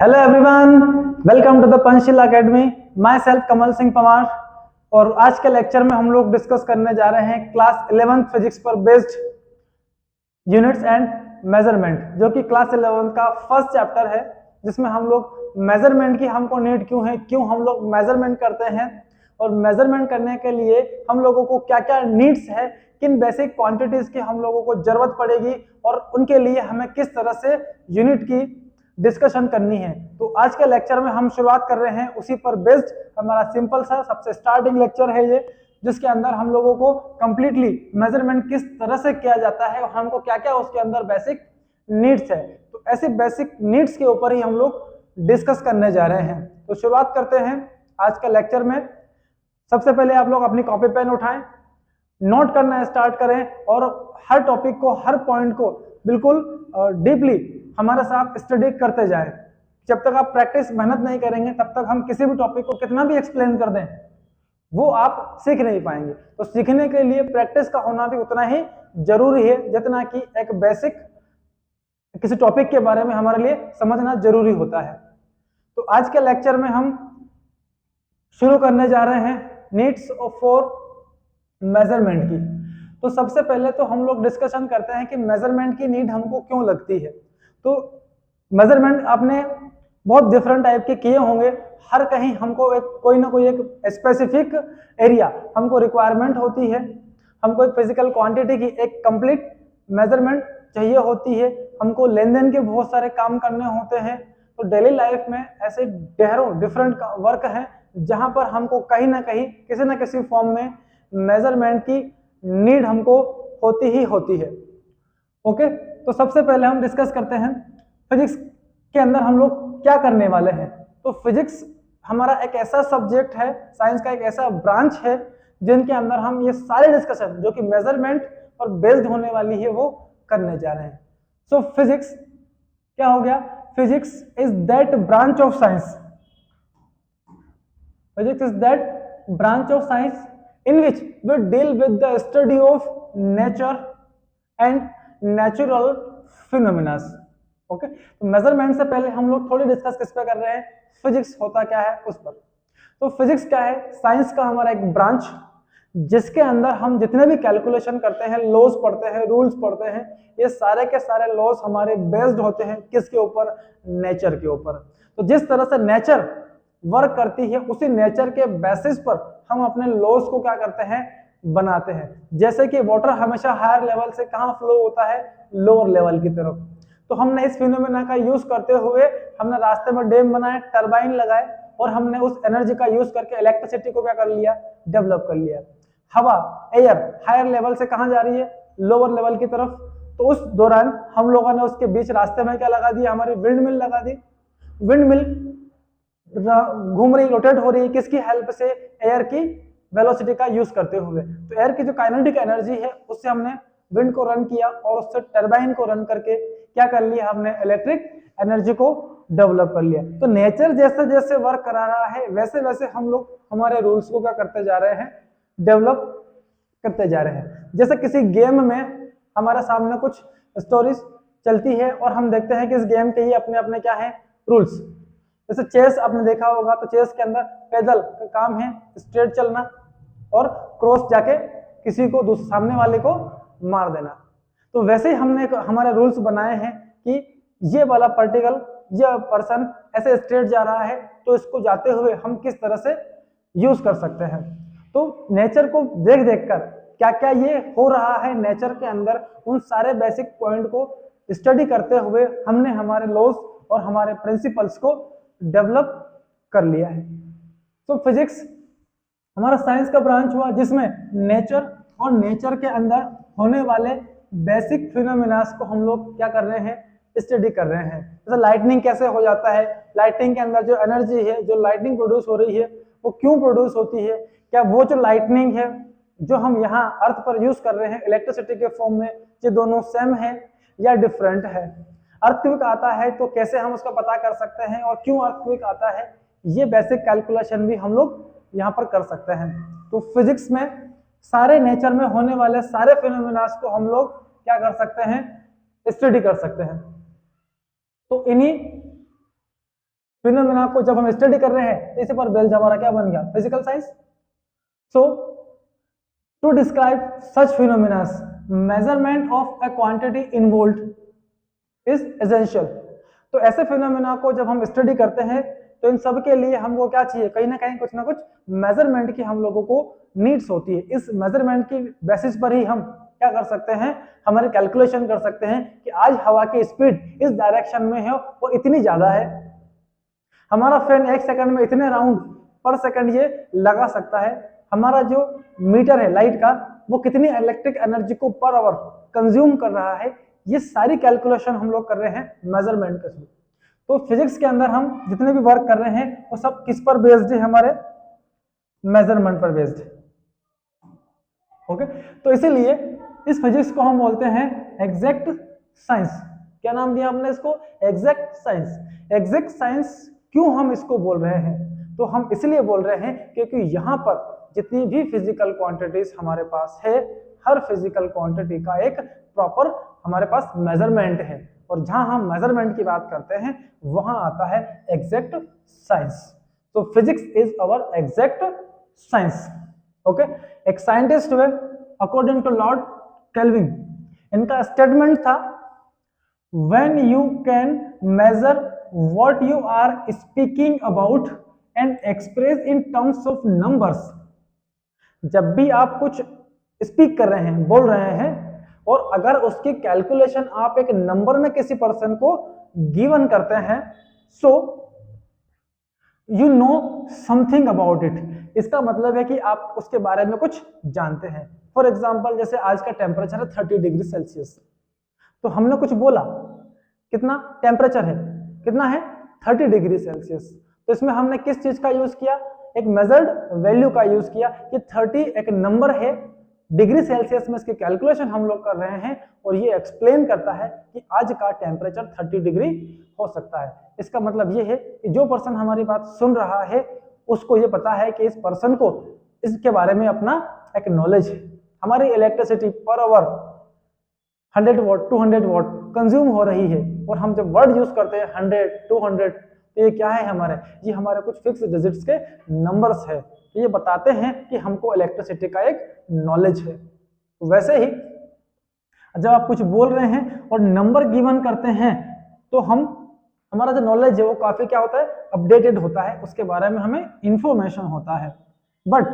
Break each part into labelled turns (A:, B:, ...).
A: Hello everyone, welcome to the Panchsheel academy. Myself Kamal Singh Pawar. और आज के लेक्चर में हम लोग डिस्कस करने जा रहे हैं क्लास 11th फिजिक्स पर बेस्ड यूनिट्स एंड मेजरमेंट, जो कि क्लास 11th का फर्स्ट चैप्टर है, जिसमें हम लोग मेजरमेंट की हमको नीड क्यों है, क्यों हम लोग मेजरमेंट करते हैं और मेजरमेंट करने के लिए हम लोगों को क्या क्या नीड्स है, किन बेसिक क्वांटिटीज की हम लोगों को जरूरत पड़ेगी और उनके लिए हमें किस तरह से यूनिट की डिस्कशन करनी है। तो आज के लेक्चर में हम शुरुआत कर रहे हैं उसी पर बेस्ड। हमारा सिंपल सा सबसे स्टार्टिंग लेक्चर है ये, जिसके अंदर हम लोगों को कंप्लीटली मेजरमेंट किस तरह से किया जाता है और हमको क्या क्या उसके अंदर बेसिक नीड्स है, तो ऐसे बेसिक नीड्स के ऊपर ही हम लोग डिस्कस करने जा रहे हैं। तो शुरुआत करते हैं आज के लेक्चर में। सबसे पहले आप लोग अपनी कॉपी पेन उठाएं, नोट करना स्टार्ट करें और हर टॉपिक को, हर पॉइंट को बिल्कुल डीपली हमारे साथ स्टडी करते जाएं। जब तक आप प्रैक्टिस मेहनत नहीं करेंगे तब तक हम किसी भी टॉपिक को कितना भी एक्सप्लेन कर दें वो आप सीख नहीं पाएंगे। तो सीखने के लिए प्रैक्टिस का होना भी उतना ही जरूरी है जितना कि एक बेसिक किसी टॉपिक के बारे में हमारे लिए समझना जरूरी होता है। तो आज के लेक्चर में हम शुरू करने जा रहे हैं नीड्स फॉर मेजरमेंट की। तो सबसे पहले तो हम लोग डिस्कशन करते हैं कि मेजरमेंट की नीड हमको क्यों लगती है। तो मेजरमेंट आपने बहुत डिफरेंट टाइप के किए होंगे, हर कहीं हमको एक कोई ना कोई एक स्पेसिफिक एरिया हमको रिक्वायरमेंट होती है, हमको एक फिजिकल क्वांटिटी की एक कंप्लीट मेजरमेंट चाहिए होती है, हमको लेन देन के बहुत सारे काम करने होते हैं। तो डेली लाइफ में ऐसे ढेरों डिफरेंट वर्क हैं जहां पर हमको कहीं ना कहीं किसी ना किसी फॉर्म में मेजरमेंट की नीड हमको होती ही होती है। ओके, तो सबसे पहले हम डिस्कस करते हैं फिजिक्स के अंदर हम लोग क्या करने वाले हैं। तो फिजिक्स हमारा एक ऐसा सब्जेक्ट है, साइंस का एक ऐसा ब्रांच है जिनके अंदर हम ये सारे डिस्कशन जो कि मेजरमेंट पर बेस्ड होने वाली है वो करने जा रहे हैं। सो फिजिक्स क्या हो गया? Physics is that branch of science, physics is that branch of science in which we deal with the study of nature and natural phenomena. Okay, तो मेजरमेंट से पहले हम लोग थोड़ी डिस्कस किस पे कर रहे हैं, फिजिक्स होता क्या है उस पर। तो फिजिक्स क्या है? साइंस का हमारा एक ब्रांच जिसके अंदर हम जितने भी कैलकुलेशन करते हैं, लॉज पढ़ते हैं, रूल्स पढ़ते हैं, ये सारे के सारे लॉज हमारे बेस्ड होते हैं किसके ऊपर? नेचर के ऊपर। तो जिस तरह से नेचर वर्क करती है उसी नेचर के बेसिस पर हम अपने लॉज को क्या करते हैं? बनाते हैं। जैसे कि वाटर हमेशा हायर लेवल से कहां फ्लो होता है? लोअर लेवल की तरफ। तो हमने इस फिनोमेना का यूज करते हुए हमने रास्ते में डैम बनाए, टरबाइन लगाए और हमने उस एनर्जी का यूज करके इलेक्ट्रिसिटी को क्या कर लिया? डेवलप कर लिया। हवा, एयर हायर लेवल से कहां जा रही है? लोअर लेवल की तरफ। तो उस दौरान हम लोगों ने उसके बीच रास्ते में क्या लगा दिया? हमारी विंड मिल लगा दी। विंड मिल घूम रही, रोटेट हो रही है, किसकी हेल्प से? एयर की वेलोसिटी का यूज करते हुए। तो एयर की जो काइनेटिक एनर्जी है उससे हमने विंड को रन किया और उससे टरबाइन को रन करके क्या कर लिया? हमने इलेक्ट्रिक एनर्जी को डेवलप कर लिया। तो नेचर जैसे जैसे वर्क करा रहा है वैसे वैसे हम लोग हमारे रूल्स को क्या करते जा रहे हैं? डेवलप करते जा रहे हैं। जैसे किसी गेम में हमारे सामने कुछ स्टोरीज चलती है और हम देखते हैं कि इस गेम के ही अपने अपने क्या है? रूल्स। जैसे चेस आपने देखा होगा, तो चेस के अंदर पैदल का काम है स्ट्रेट चलना और क्रॉस जाके किसी को सामने वाले को मार देना। तो वैसे ही हमने हमारे रूल्स बनाए हैं कि ये वाला पार्टिकल, ये पर्सन ऐसे स्ट्रेट जा रहा है तो इसको जाते हुए हम किस तरह से यूज कर सकते हैं। तो नेचर को देख देख कर क्या क्या ये हो रहा है नेचर के अंदर, उन सारे बेसिक पॉइंट को स्टडी करते हुए हमने हमारे लॉज और हमारे प्रिंसिपल्स को डेवलप कर लिया है। तो फिजिक्स हमारा साइंस का ब्रांच हुआ जिसमें नेचर और नेचर के अंदर होने वाले बेसिक फिनोमेनास को हम लोग क्या कर रहे हैं? स्टडी कर रहे हैं। जैसे लाइटनिंग कैसे हो जाता है, लाइटनिंग के अंदर जो एनर्जी है, जो लाइटनिंग प्रोड्यूस हो रही है वो क्यों प्रोड्यूस होती है, क्या वो जो लाइटनिंग है जो हम यहाँ अर्थ पर यूज कर रहे हैं इलेक्ट्रिसिटी के फॉर्म में, ये दोनों सेम है या डिफरेंट है। अर्थक्वेक आता है तो कैसे हम उसका पता कर सकते हैं और क्यों अर्थक्वेक आता है, ये बेसिक कैलकुलेशन भी हम लोग यहाँ पर कर सकते हैं। तो फिजिक्स में सारे नेचर में होने वाले सारे फिनोमेनास को हम लोग क्या कर सकते हैं? स्टडी कर सकते हैं। तो इन्हीं फिनोमेना को जब हम स्टडी कर रहे हैं, इसी पर बेस्ड हमारा क्या बन गया, physical science. So to describe such phenomena, measurement of a quantity in volt is essential. तो ऐसे फिनोमेना को जब हम स्टडी करते हैं तो इन सब के लिए हमको क्या चाहिए, कहीं ना कहीं कुछ ना कुछ मेजरमेंट की हम लोगों को नीड्स होती है। इस मेजरमेंट की बेसिस पर ही हम क्या कर सकते हैं, हमारे कैलकुलेशन कर सकते हैं कि आज हवा की स्पीड इस डायरेक्शन में है और इतनी ज्यादा है, हमारा फैन 1 सेकंड में इतने राउंड पर सेकंड ये लगा सकता है, हमारा जो मीटर है लाइट का वो कितनी इलेक्ट्रिक एनर्जी को पर आवर कंज्यूम कर रहा है। ये सारी कैलकुलेशन हम लोग कर रहे हैं मेजरमेंट के थ्रू। तो फिजिक्स के अंदर हम जितने भी वर्क कर रहे हैं वो सब किस पर बेस्ड है, हमारे मेजरमेंट पर बेस्ड है। ओके, तो इसीलिए इस फिजिक्स को हम बोलते हैं एग्जैक्ट साइंस। क्या नाम दिया हमने इसको, एग्जैक्ट साइंस। एग्जैक्ट साइंस क्यों हम इसको बोल रहे हैं, तो हम इसलिए बोल रहे हैं क्योंकि यहाँ पर जितनी भी फिजिकल क्वांटिटीज हमारे पास है, हर फिजिकल क्वांटिटी का एक प्रॉपर हमारे पास मेजरमेंट है, और जहां हम मेजरमेंट की बात करते हैं वहां आता है एग्जैक्ट साइंस। तो physics is our exact science. Okay, एक साइंटिस्ट हुए अकॉर्डिंग टू लॉर्ड केल्विन, इनका स्टेटमेंट था when you can measure what you are speaking about and express in terms of numbers. जब भी आप कुछ स्पीक कर रहे हैं, बोल रहे हैं, और अगर उसकी कैलकुलेशन आप एक नंबर में किसी पर्सन को गिवन करते हैं, so you know something about it. इसका मतलब है कि आप उसके बारे में कुछ जानते हैं। फॉर एग्जाम्पल, जैसे आज का टेम्परेचर है 30 डिग्री सेल्सियस, तो हमने कुछ बोला, कितना टेम्परेचर है, कितना है 30 डिग्री सेल्सियस। तो इसमें हमने किस चीज का यूज किया, एक मेजर्ड वैल्यू का यूज किया कि 30 एक नंबर है, डिग्री सेल्सियस में इसकी कैलकुलेशन हम लोग कर रहे हैं, और ये एक्सप्लेन करता है कि आज का टेम्परेचर 30 डिग्री हो सकता है। इसका मतलब ये है कि जो पर्सन हमारी बात सुन रहा है उसको ये पता है कि इस पर्सन को इसके बारे में अपना एक नॉलेज है। हमारी electricity per hour 100 what 200 what consume हो रही है, और हम जब वर्ड यूज करते हैं 100 200, तो ये क्या है हमारे, ये हमारे कुछ फिक्स डिजिट्स के नंबर्स है। तो ये बताते हैं कि हमको इलेक्ट्रिसिटी का एक नॉलेज है। वैसे ही जब आप कुछ बोल रहे हैं और नंबर गिवन करते हैं, तो हमारा जो नॉलेज है वो काफी क्या होता है, अपडेटेड होता है, उसके बारे में हमें इंफॉर्मेशन होता है। बट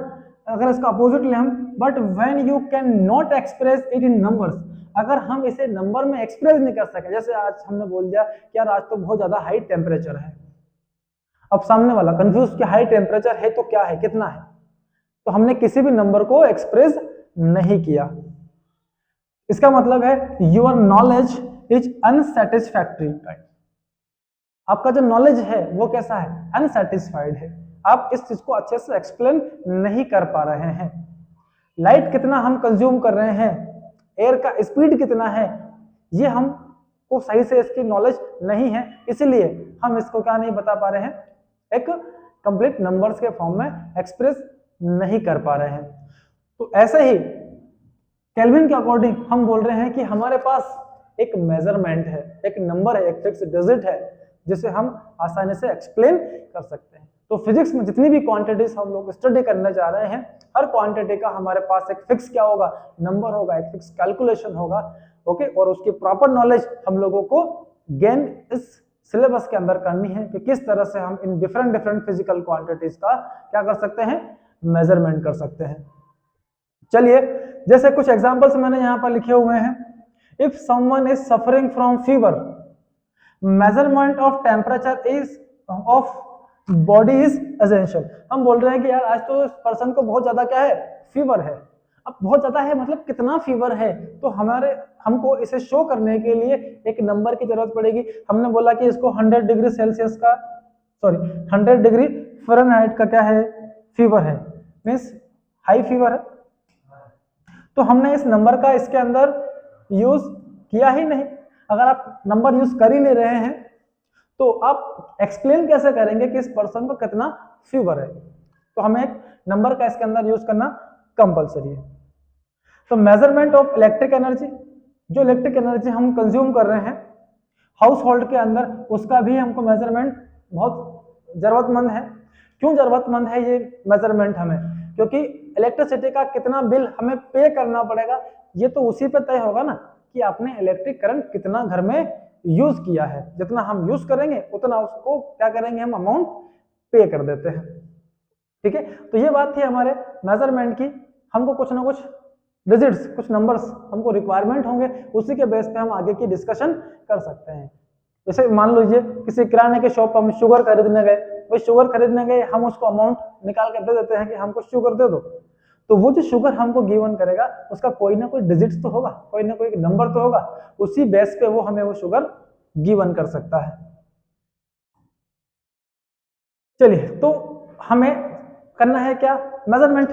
A: अगर इसका अपोजिट ले हम, but when you can not express it in numbers, अगर हम इसे नंबर में एक्सप्रेस नहीं कर सके, जैसे आज हमने बोल दिया कि यार आज तो बहुत ज्यादा हाई टेम्परेचर है, अब सामने वाला कंफ्यूज कि हाई टेम्परेचर है तो क्या है, कितना है, तो हमने किसी भी नंबर को एक्सप्रेस नहीं किया। इसका मतलब है योर नॉलेज इज अनसेटिस्फैक्टरी। आपका जो नॉलेज है वो कैसा है, अनसेटिस्फाइड है, आप इस चीज को अच्छे से एक्सप्लेन नहीं कर पा रहे हैं। लाइट कितना हम कंज्यूम कर रहे हैं, एयर का स्पीड कितना है, ये हमको सही से इसकी नॉलेज नहीं है, इसलिए हम इसको क्या नहीं बता पा रहे हैं, एक कंप्लीट नंबर्स के फॉर्म में एक्सप्रेस नहीं कर पा रहे हैं। तो ऐसे ही केल्विन के अकॉर्डिंग हम बोल रहे हैं कि हमारे पास एक मेजरमेंट है, एक नंबर है, एक फिक्स डिजिट है, जिसे हम आसानी से एक्सप्लेन कर सकते हैं। तो फिजिक्स में जितनी भी क्वांटिटीज हम लोग स्टडी करने जा रहे हैं, हर क्वांटिटी का हमारे पास एक फिक्स क्या होगा, नंबर होगा, एक फिक्स कैलकुलेशन होगा। ओके, और उसकी प्रॉपर नॉलेज हम लोगों को गेन इस सिलेबस के अंदर करनी है कि किस तरह से हम इन डिफरेंट फिजिकल क्वांटिटीज का क्या कर सकते हैं, मेजरमेंट कर सकते हैं। चलिए, जैसे कुछ एग्जांपल्स मैंने यहाँ पर लिखे हुए हैं। If someone is suffering from fever, measurement of temperature is of body is essential. हम बोल रहे हैं कि यार आज तो इस पर्सन को बहुत ज्यादा क्या है, फीवर है। अब बहुत ज्यादा है मतलब कितना फीवर है, तो हमको इसे शो करने के लिए एक नंबर की जरूरत पड़ेगी। हमने बोला कि इसको 100 डिग्री सेल्सियस का 100 डिग्री फ़ारेनहाइट का क्या है, फीवर है, मीन्स हाई फीवर है। तो हमने इस नंबर का इसके अंदर यूज किया ही नहीं। अगर आप नंबर यूज कर ही नहीं रहे हैं तो आप एक्सप्लेन कैसे करेंगे कि इस पर्सन को कितना फीवर है। तो हमें एक नंबर का इसके अंदर यूज करना कंपलसरी है। तो मेजरमेंट ऑफ इलेक्ट्रिक एनर्जी, जो इलेक्ट्रिक एनर्जी हम कंज्यूम कर रहे हैं हाउस होल्ड के अंदर, उसका भी हमको मेजरमेंट बहुत जरूरतमंद है। क्यों जरूरतमंद है ये मेजरमेंट हमें? क्योंकि इलेक्ट्रिसिटी का कितना बिल हमें पे करना पड़ेगा ये तो उसी पे तय होगा ना कि आपने इलेक्ट्रिक करंट कितना घर में यूज किया है। जितना हम यूज करेंगे उतना उसको क्या करेंगे, हम अमाउंट पे कर देते हैं। ठीक है, तो ये बात थी हमारे मेजरमेंट की। हमको कुछ ना कुछ डिजिट्स, कुछ नंबर्स हमको रिक्वायरमेंट होंगे, उसी के बेस पे हम आगे की डिस्कशन कर सकते हैं। जैसे मान लीजिए किसी किराने के शॉप पर हम शुगर खरीदने गए, वही शुगर खरीदने गए, हम उसको अमाउंट निकाल कर दे देते हैं कि हमको शुगर दे दो, तो वो जो शुगर हमको गिवन करेगा उसका कोई ना कोई डिजिट्स तो होगा, कोई ना कोई नंबर तो होगा, उसी बेस पे वो हमें वो शुगर गिवन कर सकता है। चलिए, तो हमें करना है क्या, मेजरमेंट।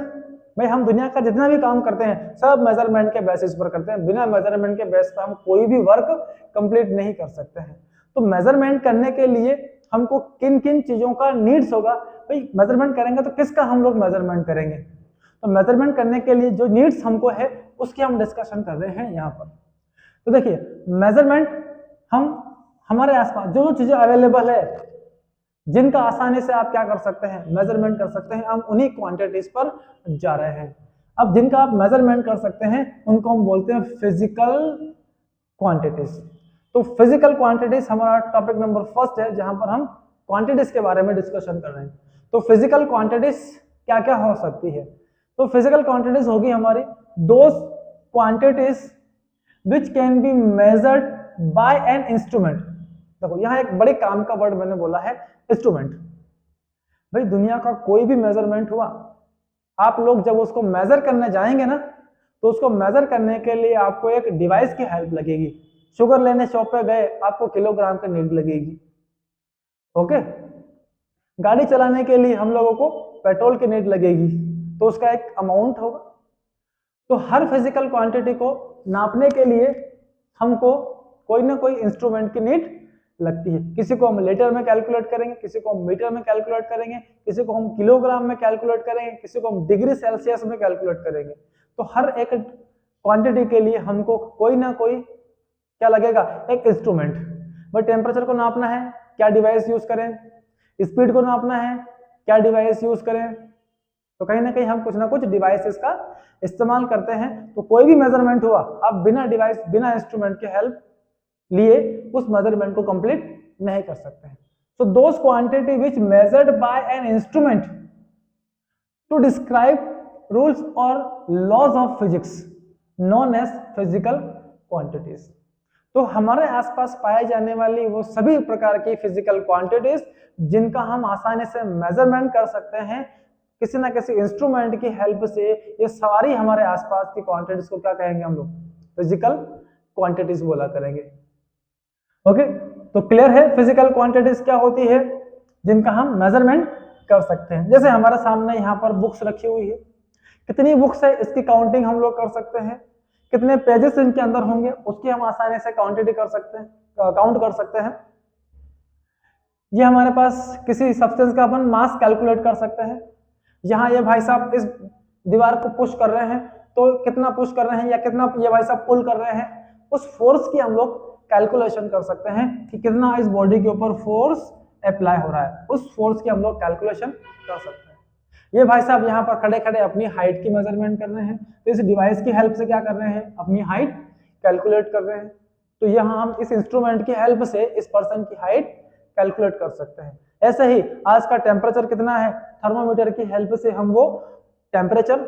A: भाई हम दुनिया का जितना भी काम करते हैं सब मेजरमेंट के बेसिस पर करते हैं, बिना मेजरमेंट के बेस पर हम कोई भी वर्क कंप्लीट नहीं कर सकते हैं। तो मेजरमेंट करने के लिए हमको किन किन चीजों का नीड्स होगा, भाई मेजरमेंट करेंगे तो किसका हम लोग मेजरमेंट करेंगे, तो मेजरमेंट करने के लिए जो नीड्स हमको है उसकी हम डिस्कशन कर रहे हैं यहाँ पर। तो देखिए मेजरमेंट, हम हमारे आसपास जो जो चीजें अवेलेबल है जिनका आसानी से आप क्या कर सकते हैं, मेजरमेंट कर सकते हैं, हम उन्हीं क्वांटिटीज पर जा रहे हैं। अब जिनका आप मेजरमेंट कर सकते हैं उनको हम बोलते हैं फिजिकल क्वांटिटीज। तो फिजिकल क्वांटिटीज हमारा टॉपिक नंबर फर्स्ट है जहां पर हम क्वांटिटीज के बारे में डिस्कशन कर रहे हैं। तो फिजिकल क्वांटिटीज क्या क्या हो सकती है, तो फिजिकल क्वांटिटीज होगी हमारी those quantities which can be measured by an instrument. देखो यहाँ एक बड़े काम का वर्ड मैंने बोला है, इंस्ट्रूमेंट। भाई दुनिया का कोई भी मेजरमेंट हुआ, आप लोग जब उसको मेजर करने जाएंगे ना तो उसको मेजर करने के लिए आपको एक डिवाइस की हेल्प लगेगी। शुगर लेने शॉप पे गए, आपको किलोग्राम की नीड लगेगी। ओके, गाड़ी चलाने के लिए हम लोगों को पेट्रोल की नीड लगेगी, तो उसका एक अमाउंट होगा। तो हर फिजिकल क्वांटिटी को नापने के लिए हमको कोई ना कोई इंस्ट्रूमेंट की नीड लगती है। किसी को हम लीटर में कैलकुलेट करेंगे, किसी को हम मीटर में कैलकुलेट करेंगे, किसी को हम किलोग्राम में कैलकुलेट करेंगे, किसी को हम डिग्री सेल्सियस में कैलकुलेट करेंगे। तो हर एक क्वांटिटी के लिए हमको कोई ना कोई क्या लगेगा, एक इंस्ट्रूमेंट। भाई टेम्परेचर को नापना है, क्या डिवाइस यूज करें, स्पीड को नापना है, क्या डिवाइस यूज करें, तो कहीं ना कहीं हम कुछ ना कुछ डिवाइसेस का इस्तेमाल करते हैं। तो कोई भी मेजरमेंट हुआ, आप बिना डिवाइस, बिना इंस्ट्रूमेंट के हेल्प लिए उस मेजरमेंट को कंप्लीट नहीं कर सकते हैं। So those quantity which measured by an instrument to describe rules और laws of physics known as physical quantities. तो हमारे आसपास पाए जाने वाली वो सभी प्रकार की फिजिकल क्वांटिटीज जिनका हम आसानी से मेजरमेंट कर सकते हैं किसी ना किसी इंस्ट्रूमेंट की हेल्प से, ये सारी हमारे आसपास की क्वांटिटीज को क्या कहेंगे हम लोग, फिजिकल क्वांटिटीज बोला करेंगे। ओके, तो क्लियर है फिजिकल क्वांटिटीज क्या होती है जिनका हम मेजरमेंट कर सकते हैं। जैसे हमारे सामने यहाँ पर बुक्स रखी हुई है, कितनी बुक्स है इसकी काउंटिंग हम लोग कर सकते हैं, कितने पेजेस इनके अंदर होंगे उसकी हम आसानी से क्वांटिटी कर सकते हैं, काउंट कर सकते हैं। ये हमारे पास किसी सब्सटेंस का अपन मास कैलकुलेट कर सकते हैं। यहाँ ये भाई साहब इस दीवार को पुश कर रहे हैं तो कितना पुश कर रहे हैं या कितना ये भाई साहब पुल कर रहे हैं, उस फोर्स की हम लोग कैलकुलेशन कर सकते हैं कि कितना इस बॉडी के ऊपर फोर्स अप्लाई हो रहा है, उस फोर्स की हम लोग कैलकुलेशन कर सकते हैं। ये भाई साहब यहाँ पर खड़े खड़े अपनी हाइट की मेजरमेंट कर रहे हैं, तो इस डिवाइस की हेल्प से क्या कर रहे हैं, अपनी हाइट कैलकुलेट कर रहे हैं। तो यहाँ हम इस इंस्ट्रूमेंट की हेल्प से इस पर्सन की हाइट कैलकुलेट कर सकते हैं। ऐसे ही आज का टेम्परेचर कितना है, थर्मोमीटर की हेल्प से हम वो टेम्परेचर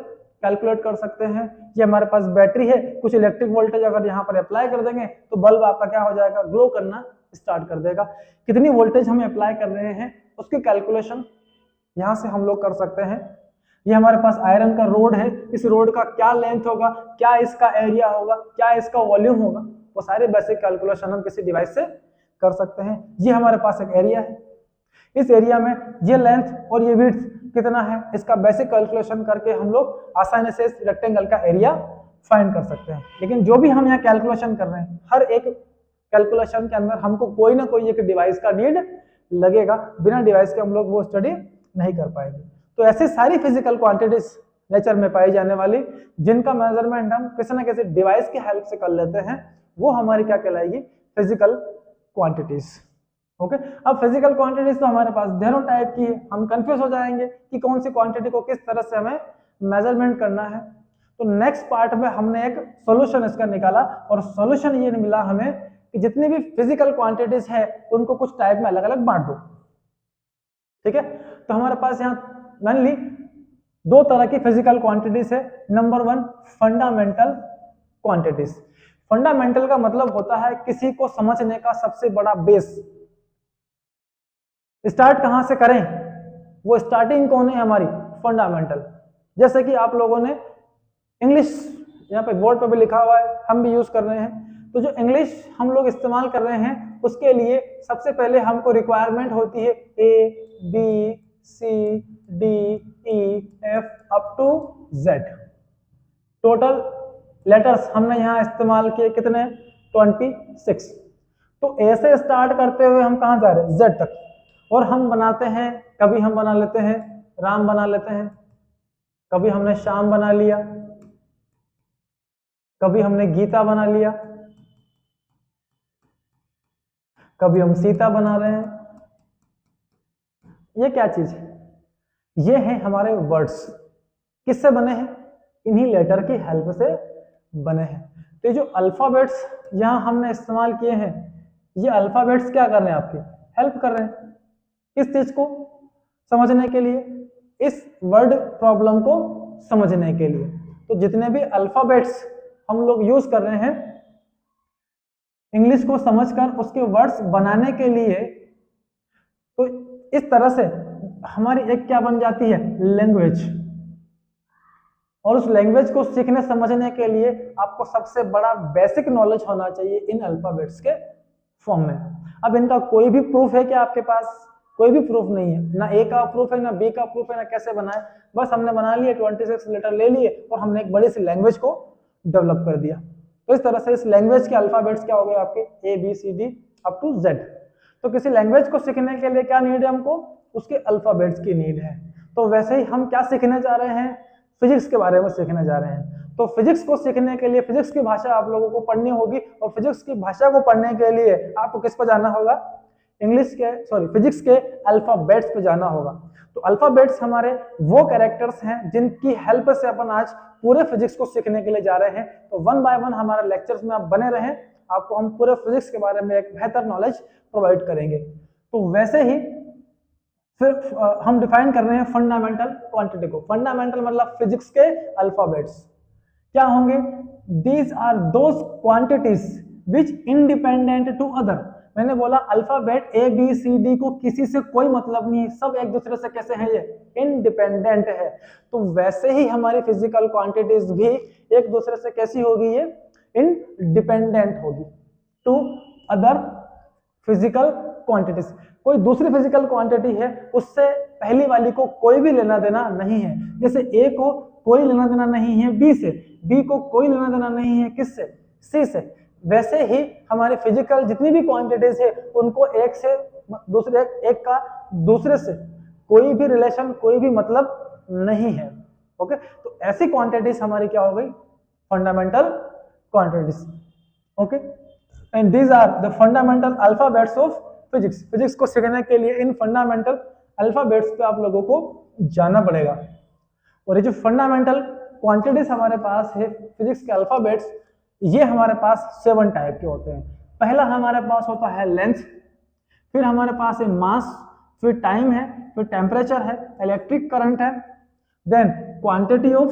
A: कैलकुलेट कर सकते हैं। ये हमारे पास बैटरी है, कुछ इलेक्ट्रिक वोल्टेज अगर यहाँ पर अप्लाई कर देंगे तो बल्ब आपका क्या हो जाएगा, ग्लो करना स्टार्ट कर देगा। कितनी वोल्टेज हमें अप्लाई कर रहे हैं उसकी कैलकुलेशन यहाँ से हम लोग कर सकते हैं। ये हमारे पास आयरन का रोड है, इस रोड का क्या लेंथ होगा, क्या इसका एरिया होगा, क्या इसका वॉल्यूम होगा, वो सारे बेसिक कैलकुलेशन हम किसी डिवाइस से कर सकते हैं। ये हमारे पास एक एरिया है, इस एरिया में ये लेंथ और ये विड्थ कितना है, इसका बेसिक कैलकुलेशन करके हम लोग आसानी से इस रेक्टेंगल का एरिया फाइंड कर सकते हैं। लेकिन जो भी हम यहाँ कैलकुलेशन कर रहे हैं, हर एक कैलकुलेशन के अंदर हमको कोई ना कोई एक डिवाइस का नीड लगेगा, बिना डिवाइस के हम लोग वो स्टडी नहीं कर पाएंगे। तो ऐसे सारी फिजिकल क्वांटिटीज नेचर में पाई जाने वाली जिनका मेजरमेंट हम किसी ना किसी डिवाइस की हेल्प से कर लेते हैं, वो हमारी क्या कहलाएगी, फिजिकल क्वांटिटीज। ओके, अब फिजिकल क्वांटिटीज तो हमारे पास ढेरों टाइप की है, हम कंफ्यूज हो जाएंगे कि कौन सी क्वांटिटी को किस तरह से हमें मेजरमेंट करना है। तो नेक्स्ट पार्ट में हमने एक सॉल्यूशन इसका निकाला और सॉल्यूशन ये मिला हमें कि जितनी भी फिजिकल क्वांटिटीज है उनको कुछ टाइप में अलग अलग बांट दो। ठीक है, तो हमारे पास यहाँ मेनली दो तरह की फिजिकल क्वांटिटीज है। Number one, fundamental quantities. Fundamental का मतलब होता है किसी को समझने का सबसे बड़ा बेस। स्टार्ट कहां से करें, वो स्टार्टिंग कौन है हमारी, फंडामेंटल। जैसे कि आप लोगों ने इंग्लिश यहाँ पे बोर्ड पे भी लिखा हुआ है, हम भी यूज कर रहे हैं। तो जो इंग्लिश हम लोग इस्तेमाल कर रहे हैं उसके लिए सबसे पहले हमको रिक्वायरमेंट होती है A B C D E F up to Z। Total letters हमने यहाँ इस्तेमाल किए कितने, 26। तो A से स्टार्ट करते हुए हम कहाँ जा रहे हैं, Z तक। और हम बनाते हैं, कभी हम बना लेते हैं राम बना लेते हैं, कभी हमने श्याम बना लिया, कभी हमने गीता बना लिया, कभी हम सीता बना रहे हैं। ये क्या चीज है, ये है हमारे वर्ड्स। किससे बने हैं, इन्हीं लेटर की हेल्प से बने हैं। तो ये जो अल्फाबेट्स यहां हमने इस्तेमाल किए हैं, ये अल्फाबेट्स क्या कर रहे हैं, आपके हेल्प कर रहे हैं इस चीज को समझने के लिए, इस वर्ड प्रॉब्लम को समझने के लिए। तो जितने भी अल्फाबेट्स हम लोग यूज कर रहे हैं इंग्लिश को समझकर उसके वर्ड्स बनाने के लिए, तो इस तरह से हमारी एक क्या बन जाती है, लैंग्वेज। और उस लैंग्वेज को सीखने समझने के लिए आपको सबसे बड़ा बेसिक नॉलेज होना चाहिए इन अल्फाबेट्स के फॉर्म में। अब इनका कोई भी प्रूफ है क्या आपके पास, कोई भी प्रूफ नहीं है, ना ए का प्रूफ है, ना बी का प्रूफ है, ना कैसे बनाए। बस हमने बना लिए, 26 लेटर ले लिए और हमने एक बड़ी सी लैंग्वेज को डेवलप कर दिया। तो इस तरह से इस लैंग्वेज के अल्फाबेट्स क्या हो गए आपके, A B C D up to Z। तो किसी लैंग्वेज को सीखने के लिए क्या नीड है हमको, उसके अल्फाबेट्स की नीड है। तो वैसे ही हम क्या सीखने जा रहे हैं, फिजिक्स के बारे में सीखने जा रहे हैं। तो फिजिक्स को सीखने के लिए फिजिक्स की भाषा आप लोगों को पढ़नी होगी, और फिजिक्स की भाषा को पढ़ने के लिए आपको किस पर जाना होगा, फिजिक्स के अल्फाबेट्स पे जाना होगा। तो अल्फाबेट्स हमारे वो कैरेक्टर्स हैं जिनकी हेल्प से अपन आज पूरे फिजिक्स को सीखने के लिए जा रहे हैं। तो वन बाय वन हमारे लेक्चर्स में आप बने रहें, आपको हम पूरे फिजिक्स के बारे में एक बेहतर नॉलेज प्रोवाइड करेंगे। तो वैसे ही फिर हम डिफाइन कर रहे हैं फंडामेंटल क्वांटिटी को। फंडामेंटल मतलब फिजिक्स के अल्फाबेट्स क्या होंगे, these are those quantities which independent to other. मैंने बोला alphabet A B C D को किसी से कोई मतलब नहीं है, सब एक दूसरे से कैसे हैं, ये इंडिपेंडेंट है। तो वैसे ही हमारी फिजिकल क्वांटिटीज भी एक दूसरे से कैसी होगी, ये इंडिपेंडेंट होगी टू अदर फिजिकल क्वांटिटीज। कोई दूसरी फिजिकल क्वांटिटी है उससे पहली वाली को कोई भी लेना देना नहीं है। जैसे A को कोई लेना देना नहीं है B से, B को कोई लेना देना नहीं है किससे, C से। वैसे ही हमारे फिजिकल जितनी भी क्वांटिटीज है उनको एक से दूसरे, एक का दूसरे से कोई भी रिलेशन, कोई भी मतलब नहीं है। ओके, तो ऐसी क्वांटिटीज हमारी क्या हो गई, fundamental quantities. Okay, and these are the fundamental alphabets of physics. Physics को सीखने के लिए इन फंडामेंटल अल्फाबेट्स पे आप लोगों को जाना पड़ेगा। और ये जो फंडामेंटल क्वांटिटीज हमारे पास है फिजिक्स के अल्फाबेट्स, ये हमारे पास 7 टाइप के होते हैं। पहला हमारे पास होता है लेंथ, फिर हमारे पास है मास, फिर टाइम है, फिर टेम्परेचर है, इलेक्ट्रिक करंट है, देन क्वांटिटी ऑफ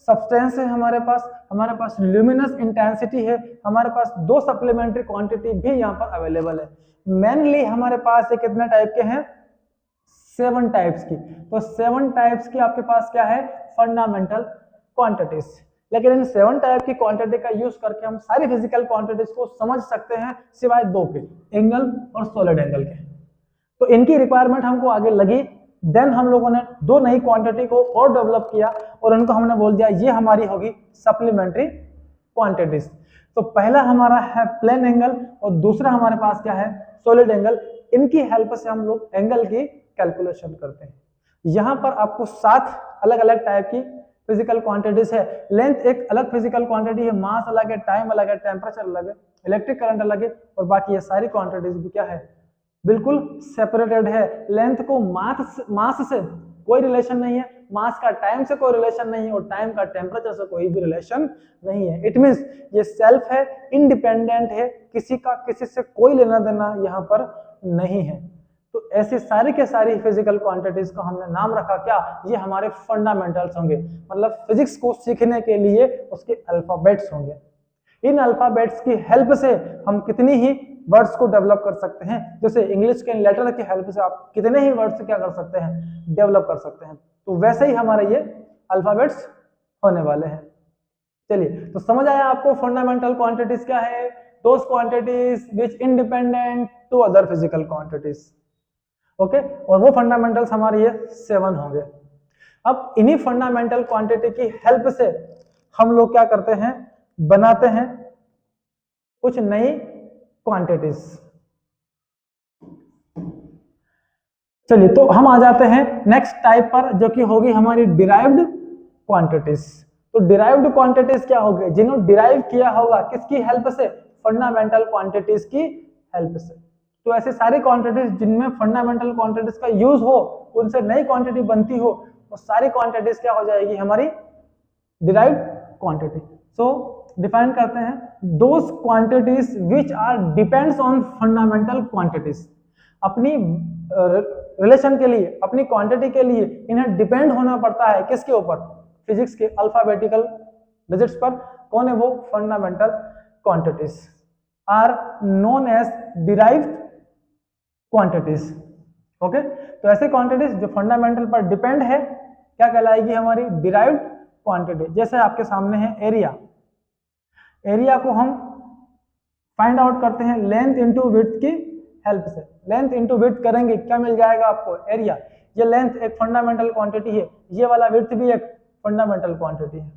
A: सब्सटेंस है हमारे पास ल्यूमिनस इंटेंसिटी है, हमारे पास 2 सप्लीमेंट्री क्वांटिटी भी यहाँ पर अवेलेबल है। मेनली हमारे पास ये कितने टाइप के हैं, 7 टाइप्स की। तो 7 टाइप्स की आपके पास क्या है, फंडामेंटल क्वांटिटीज। लेकिन इन 7 टाइप की क्वांटिटी का यूज करके हम सारी फिजिकल क्वांटिटीज को समझ सकते हैं सिवाय 2 के, एंगल और सॉलिड एंगल के। तो इनकी रिक्वायरमेंट हमको आगे लगी, देन हम लोगों ने 2 नई क्वांटिटी को और डेवलप किया और उनको हमने बोल दिया ये हमारी होगी सप्लीमेंट्री क्वांटिटीज। तो पहला हमारा है प्लेन एंगल और दूसरा हमारे पास क्या है, सॉलिड एंगल। इनकी हेल्प से हम लोग एंगल की कैलकुलेशन करते हैं। यहाँ पर आपको 7 अलग अलग टाइप की फिजिकल क्वांटिटीज है। लेंथ एक अलग फिजिकल क्वांटिटी है, मास अलग है, टाइम अलग है, टेम्परेचर अलग है, इलेक्ट्रिक करंट अलग है, और बाकी ये सारी क्वांटिटीज भी क्या है, बिल्कुल सेपरेटेड है। लेंथ को मास से कोई रिलेशन नहीं है, मास का टाइम से कोई रिलेशन नहीं है और टाइम का टेम्परेचर से कोई भी रिलेशन नहीं है। इट मींस ये सेल्फ है, इंडिपेंडेंट है, किसी का किसी से कोई लेना देना यहाँ पर नहीं है। तो ऐसी सारी के सारी फिजिकल क्वांटिटीज का हमने नाम रखा क्या, ये हमारे फंडामेंटल्स होंगे, मतलब फिजिक्स को सीखने के लिए उसके अल्फाबेट्स होंगे। इन अल्फाबेट्स की हेल्प से हम कितनी ही वर्ड्स को डेवलप कर सकते हैं, जैसे इंग्लिश के लेटर की हेल्प से आप कितने ही वर्ड्स क्या कर सकते हैं, डेवलप कर सकते हैं। तो वैसे ही हमारे ये अल्फाबेट्स होने वाले हैं। चलिए, तो समझ आया आपको फंडामेंटल क्वांटिटीज क्या है, those quantities which independent to other physical quantities. Okay, और वो फंडामेंटल्स हमारे ये 7 होंगे। अब इन्हीं फंडामेंटल क्वांटिटी की हेल्प से हम लोग क्या करते हैं, बनाते हैं कुछ नई क्वांटिटीज। चलिए, तो हम आ जाते हैं नेक्स्ट टाइप पर, जो कि होगी हमारी डिराइव्ड क्वांटिटीज। तो डिराइव्ड क्वांटिटीज क्या होगी, जिन्होंने डिराइव किया होगा किसकी हेल्प से, फंडामेंटल क्वांटिटीज की हेल्प से। तो ऐसे सारी क्वांटिटीज जिनमें फंडामेंटल क्वांटिटीज का यूज हो, उनसे नई क्वांटिटी बनती हो, वो सारी क्वांटिटीज क्या हो जाएगी, हमारी डिराइव्ड क्वांटिटी। सो डिफाइन करते हैं those quantities which are depends on fundamental quantities. अपनी रिलेशन के लिए, अपनी क्वांटिटी के लिए इन्हें डिपेंड होना पड़ता है किसके ऊपर, फिजिक्स के अल्फाबेटिकल डिजिट्स पर। कौन है वो, fundamental quantities are known as derived quantities. Okay, तो ऐसे क्वांटिटीज जो फंडामेंटल पर डिपेंड है क्या कहलाएगी, हमारी डिराइव्ड क्वांटिटी। जैसे आपके सामने है एरिया, एरिया को हम फाइंड आउट करते हैं लेंथ इंटू विड्थ की हेल्प से। लेंथ इंटू विड्थ करेंगे क्या मिल जाएगा आपको, एरिया। ये लेंथ एक फंडामेंटल क्वांटिटी है, ये वाला विड्थ भी एक फंडामेंटल क्वांटिटी है।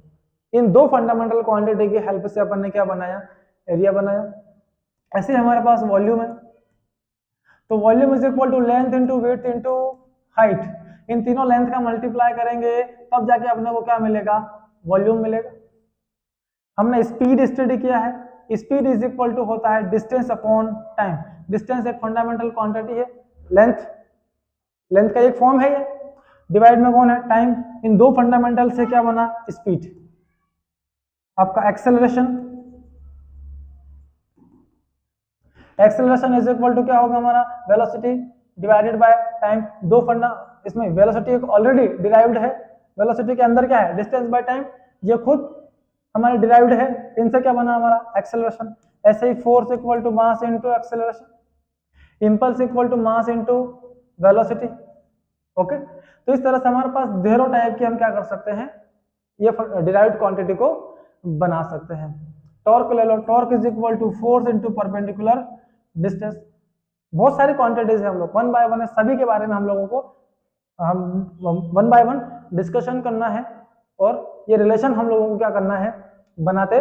A: इन दो फंडामेंटल क्वांटिटी की हेल्प से अपन ने क्या बनाया, एरिया बनाया। ऐसे हमारे पास वॉल्यूम है, तो volume is equal to length into width into height. इन तीनों लेंथ का मल्टीप्लाई करेंगे तब जाके अपने को क्या मिलेगा, वॉल्यूम मिलेगा। हमने स्पीड स्टडी किया है, स्पीड इज इक्वल टू होता है डिस्टेंस अपॉन टाइम। डिस्टेंस एक फंडामेंटल क्वांटिटी है, लेंथ, लेंथ का एक फॉर्म है ये, डिवाइड में कौन है, टाइम। इन दो फंडामेंटल से क्या बना, स्पीड। आपका acceleration, acceleration is equal to क्या होगा हमारा, वेलोसिटी डिवाइडेड बाय टाइम। दो फंडा, इसमें वेलोसिटी ऑलरेडी डिराइव्ड है, वेलोसिटी के अंदर क्या है, डिस्टेंस बाय टाइम, ये खुद हमारे डिराइव्ड है। इनसे क्या बना हमारा, एक्सेलरेशन। ऐसे ही force equal to mass into acceleration, impulse equal to mass into velocity. Okay, तो इस तरह से हमारे पास ढेरों टाइप की हम क्या कर सकते हैं, ये डिराइव्ड क्वांटिटी को बना सकते हैं। टॉर्क ले लो, torque is equal to force into perpendicular distance. बहुत सारी क्वांटिटीज है, हम लोग वन बाय वन है, सभी के बारे में हम लोगों को हम वन बाय वन डिस्कशन करना है और ये रिलेशन हम लोगों को क्या करना है, बनाते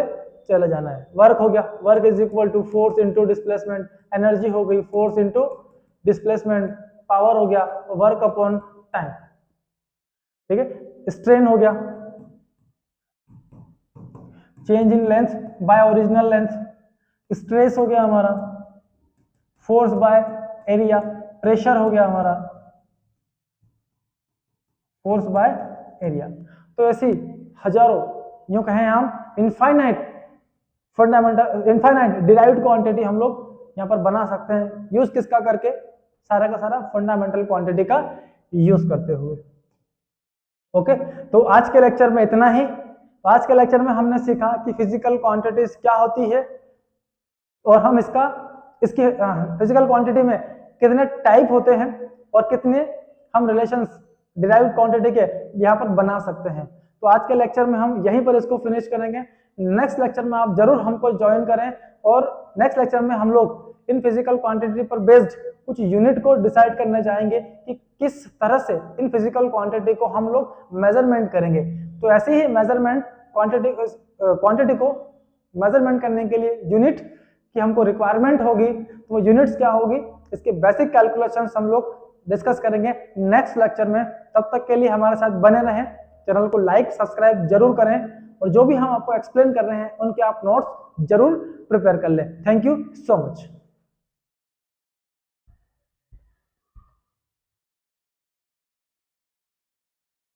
A: चले जाना है। वर्क हो गया, work is equal to force into displacement. Energy हो गई फोर्स इनटू डिस्प्लेसमेंट। पावर हो गया वर्क अपॉन टाइम। ठीक है, स्ट्रेन हो गया change in length bye original length. Stress हो गया हमारा फोर्स बाय एरिया। प्रेशर हो गया हमारा फोर्स बाय एरिया। तो ऐसी हजारों, यूं कहें हम infinite fundamental, infinite derived quantity हम लोग यहाँ पर बना सकते हैं। यूज किसका करके, सारा का सारा फंडामेंटल क्वांटिटी का यूज करते हुए। ओके, तो आज के लेक्चर में इतना ही। आज के लेक्चर में हमने सीखा कि फिजिकल क्वांटिटीज क्या होती है और हम इसकी फिजिकल क्वांटिटी में कितने टाइप होते हैं और कितने हम रिलेशंस डिराइव्ड क्वांटिटी के यहाँ पर बना सकते हैं। तो आज के लेक्चर में हम यहीं पर इसको फिनिश करेंगे। नेक्स्ट लेक्चर में आप जरूर हमको ज्वाइन करें और नेक्स्ट लेक्चर में हम लोग इन फिजिकल क्वांटिटी पर बेस्ड कुछ यूनिट को डिसाइड करने जाएंगे कि किस तरह से इन फिजिकल क्वांटिटी को हम लोग मेजरमेंट करेंगे। तो ऐसे ही मेजरमेंट क्वांटिटी को मेजरमेंट करने के लिए यूनिट की हमको रिक्वायरमेंट होगी। तो वो यूनिट्स क्या होगी, इसके बेसिक कैलकुलेशंस हम लोग डिस्कस करेंगे नेक्स्ट लेक्चर में। तब तक के लिए हमारे साथ बने रहें, चैनल को लाइक सब्सक्राइब जरूर करें और जो भी हम आपको एक्सप्लेन कर रहे हैं उनके आप नोट्स जरूर प्रिपेयर कर लें। Thank you so much.